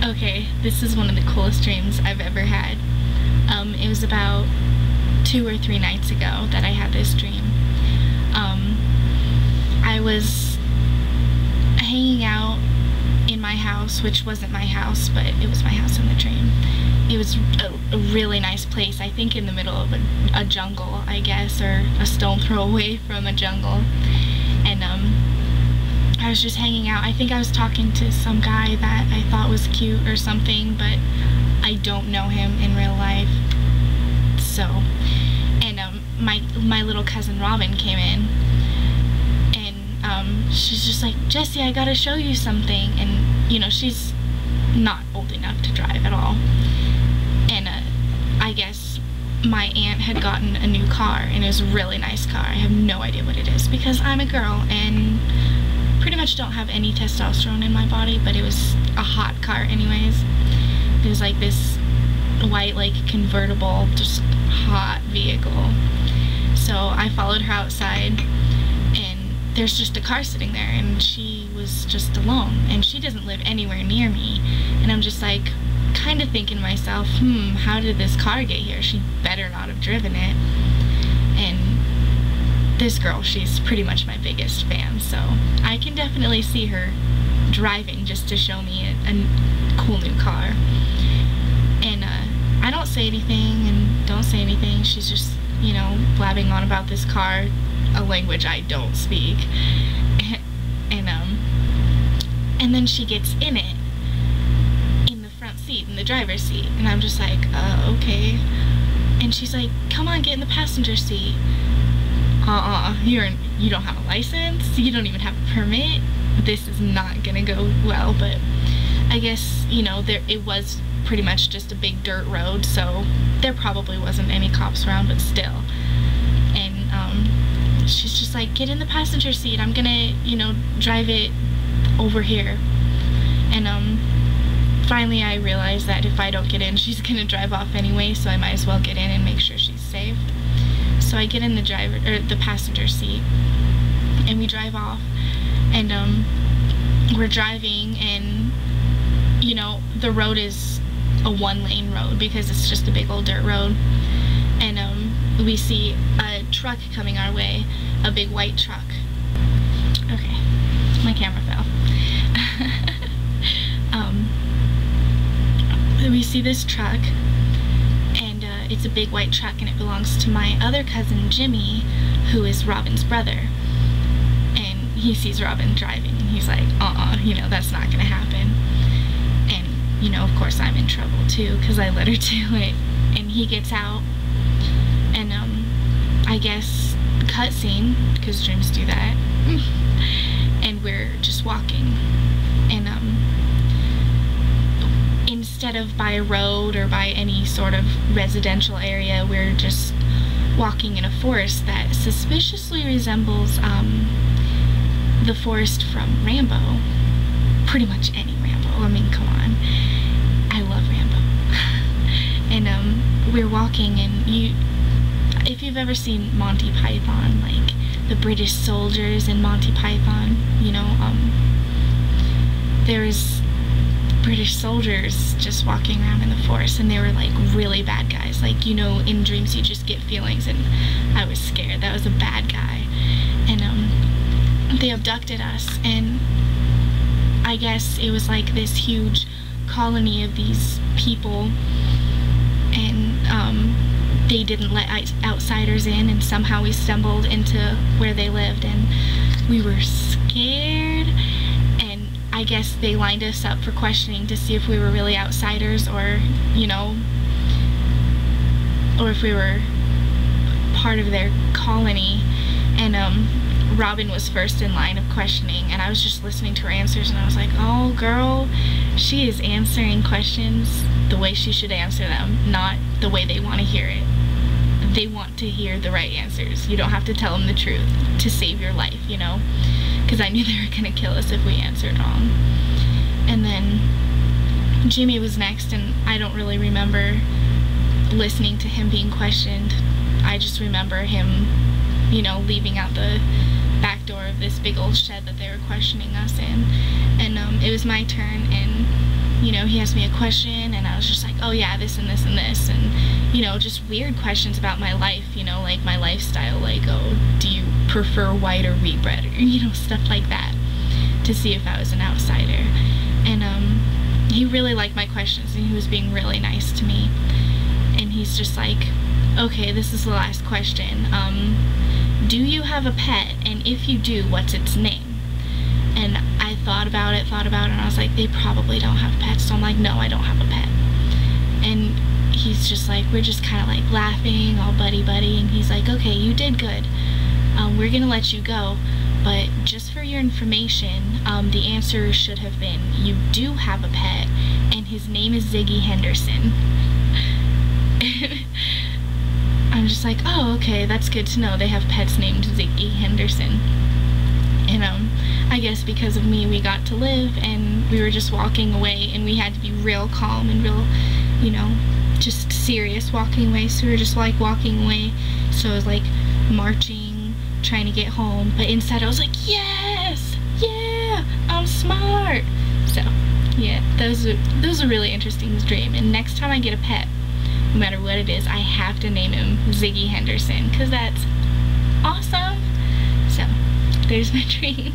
Okay, this is one of the coolest dreams I've ever had. It was about 2 or 3 nights ago that I had this dream. I was hanging out in my house, which wasn't my house, but it was my house in the dream. It was a really nice place, I think in the middle of a jungle, I guess, or a stone throw away from a jungle. And I was just hanging out. I think I was talking to some guy that I thought was cute or something, but I don't know him in real life. So, and my little cousin Robin came in, and she's just like, Jessie, I gotta show you something. And you know, she's not old enough to drive at all. And I guess my aunt had gotten a new car, and it was a really nice car. I have no idea what it is because I'm a girl and pretty much don't have any testosterone in my body, but it was a hot car anyways. It was like this white, like, convertible, just hot vehicle. So I followed her outside, and there's just a car sitting there, and she was just alone, and she doesn't live anywhere near me. And I'm just like, kind of thinking to myself, how did this car get here? She better not have driven it. And this girl, she's pretty much my biggest fan, so I can definitely see her driving just to show me a cool new car. And I don't say anything and don't say anything. She's just, you know, blabbing on about this car, a language I don't speak. And then she gets in it, in the front seat, in the driver's seat, and I'm just like, okay. And she's like, come on, get in the passenger seat. You don't have a license, you don't even have a permit, this is not gonna go well. But I guess, you know, it was pretty much just a big dirt road, so there probably wasn't any cops around, but still. And she's just like, get in the passenger seat, I'm gonna, you know, drive it over here. And finally I realized that if I don't get in, she's gonna drive off anyway, so I might as well get in and make sure she's safe. So I get in the passenger seat, and we drive off, and we're driving, and you know, the road is a 1-lane road because it's just a big old dirt road. And we see a truck coming our way, a big white truck. Okay, my camera fell. We see this truck, and it's a big white truck, and it belongs to my other cousin Jimmy, who is Robin's brother. And he sees Robin driving, and he's like, you know, that's not gonna happen. And you know, of course I'm in trouble too, because I let her do it. And he gets out, and I guess cutscene, because dreams do that. And we're just walking, and instead of by a road or by any sort of residential area, we're just walking in a forest that suspiciously resembles the forest from Rambo. Pretty much any Rambo. I mean, come on. I love Rambo. And we're walking, and if you've ever seen Monty Python, like the British soldiers in Monty Python, you know, there was British soldiers just walking around in the forest, and they were like really bad guys. Like, you know, in dreams you just get feelings, and I was scared. That was a bad guy. And they abducted us, and I guess it was like this huge colony of these people, and they didn't let outsiders in, and somehow we stumbled into where they lived, and we were scared. And I guess they lined us up for questioning to see if we were really outsiders, or, you know, or if we were part of their colony. And Robin was first in line of questioning, and I was just listening to her answers, and I was like, oh girl, she is answering questions the way she should answer them, not the way they want to hear it. They want to hear the right answers. You don't have to tell them the truth to save your life, you know, because I knew they were gonna kill us if we answered wrong. And then Jimmy was next, and I don't really remember listening to him being questioned. I just remember him, you know, leaving out the back door of this this big old shed that they were questioning us in, and it was my turn, and you know, he asked me a question, and I was just like, oh yeah, this and this and this, and you know, just weird questions about my life, you know, like my lifestyle, like, oh, do you prefer white or wheat bread, or you know, stuff like that, to see if I was an outsider. And he really liked my questions, and he was being really nice to me. And he's just like, okay, this is the last question. Do you have a pet? And if you do, what's its name? And I thought about it, and I was like, they probably don't have pets. So I'm like, no, I don't have a pet. And he's just like, we're just kind of like laughing, all buddy-buddy, and he's like, okay, you did good. We're gonna let you go, but just for your information, the answer should have been, you do have a pet, and his name is Ziggy Henderson. I'm just like, oh, okay, that's good to know. They have pets named Ziggy Henderson. And I guess because of me, we got to live, and we were just walking away, and we had to be real calm and real, you know, just serious walking away. So we were just like walking away. So I was like marching, trying to get home, but inside I was like, yes, yeah, I'm smart. So yeah, that was a really interesting dream. And next time I get a pet, no matter what it is, I have to name him Ziggy Henderson, because that's awesome. So there's my dream.